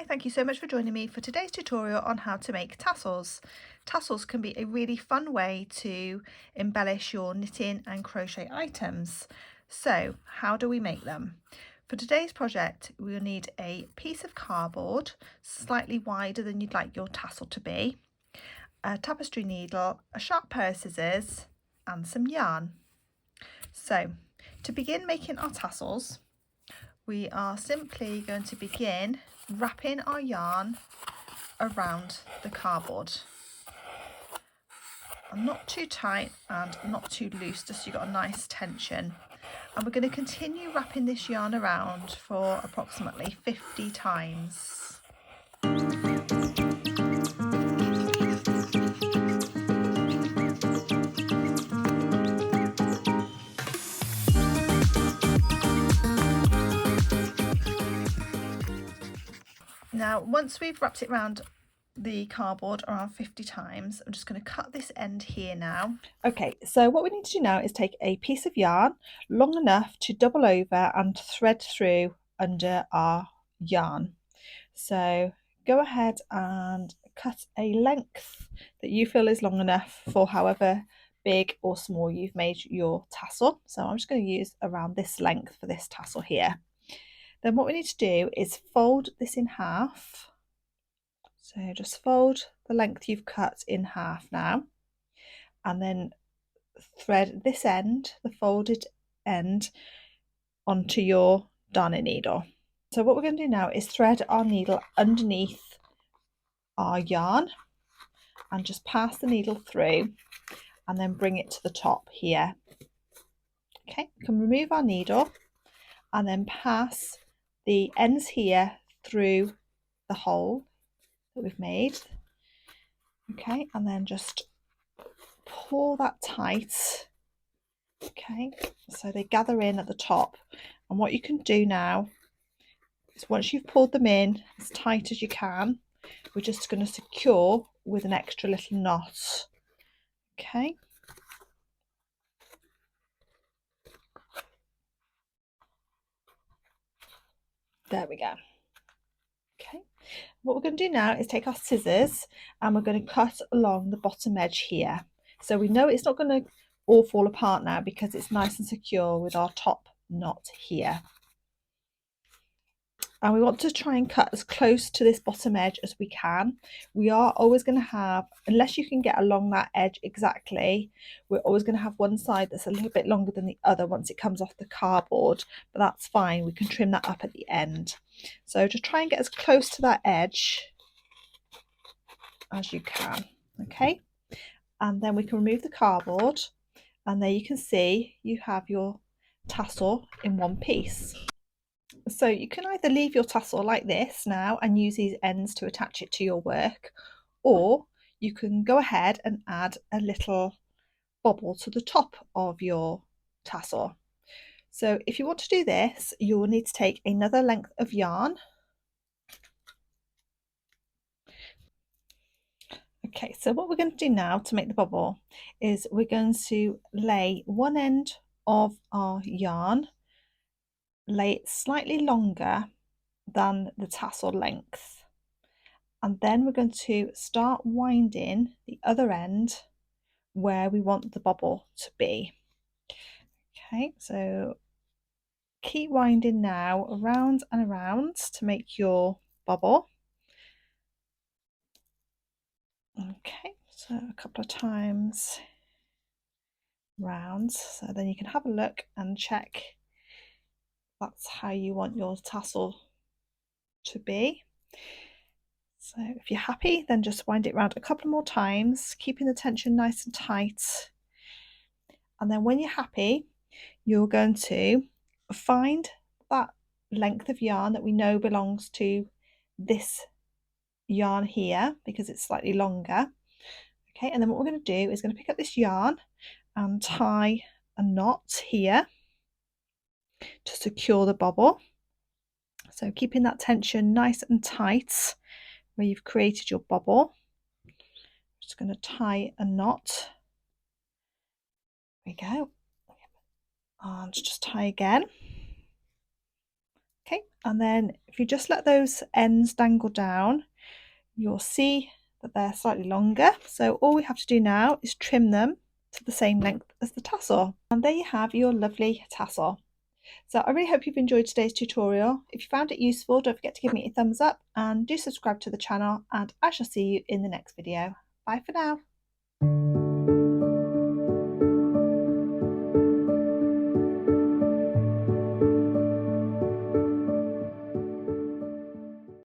thank you so much for joining me for today's tutorial on how to make tassels. Tassels can be a really fun way to embellish your knitting and crochet items. So how do we make them? For today's project, we'll need a piece of cardboard slightly wider than you'd like your tassel to be, a tapestry needle, a sharp pair of scissors and some yarn. So to begin making our tassels, we are simply going to begin wrapping our yarn around the cardboard. And not too tight and not too loose, just so you've got a nice tension. And we're going to continue wrapping this yarn around for approximately 50 times. Now, once we've wrapped it around the cardboard around 50 times, I'm just going to cut this end here now. Okay, so what we need to do now is take a piece of yarn long enough to double over and thread through under our yarn. So go ahead and cut a length that you feel is long enough for however big or small you've made your tassel. So I'm just going to use around this length for this tassel here. Then what we need to do is fold this in half. So just fold the length you've cut in half now, and then thread this end, the folded end, onto your darning needle. So what we're going to do now is thread our needle underneath our yarn and just pass the needle through and then bring it to the top here. Okay, we can remove our needle and then pass the ends here through the hole that we've made. Okay, and then just pull that tight. Okay, so they gather in at the top, and what you can do now is once you've pulled them in as tight as you can, we're just going to secure with an extra little knot. Okay, there we go. Okay, what we're going to do now is take our scissors and we're going to cut along the bottom edge here. So we know it's not going to all fall apart now because it's nice and secure with our top knot here. And we want to try and cut as close to this bottom edge as we can. We are always going to have, unless you can get along that edge exactly, we're always going to have one side that's a little bit longer than the other once it comes off the cardboard, but that's fine, we can trim that up at the end. So just try and get as close to that edge as you can. Okay, and then we can remove the cardboard, and there you can see you have your tassel in one piece. So you can either leave your tassel like this now and use these ends to attach it to your work, or you can go ahead and add a little bobble to the top of your tassel. So if you want to do this, you will need to take another length of yarn. Okay, so what we're going to do now to make the bobble is we're going to lay one end of our yarn, lay it slightly longer than the tassel length, and then we're going to start winding the other end where we want the bobble to be. Okay, so keep winding now around and around to make your bobble. Okay, so a couple of times round, so then you can have a look and check that's how you want your tassel to be. So if you're happy, then just wind it round a couple more times, keeping the tension nice and tight. And then when you're happy, you're going to find that length of yarn that we know belongs to this yarn here because it's slightly longer. Okay, and then what we're going to do is going to pick up this yarn and tie a knot here to secure the bobble. So keeping that tension nice and tight where you've created your bobble. Just going to tie a knot. There we go. And just tie again. Okay, and then if you just let those ends dangle down, you'll see that they're slightly longer. So all we have to do now is trim them to the same length as the tassel. And there you have your lovely tassel. So I really hope you've enjoyed today's tutorial. If you found it useful, don't forget to give me a thumbs up and do subscribe to the channel, and I shall see you in the next video. Bye for now.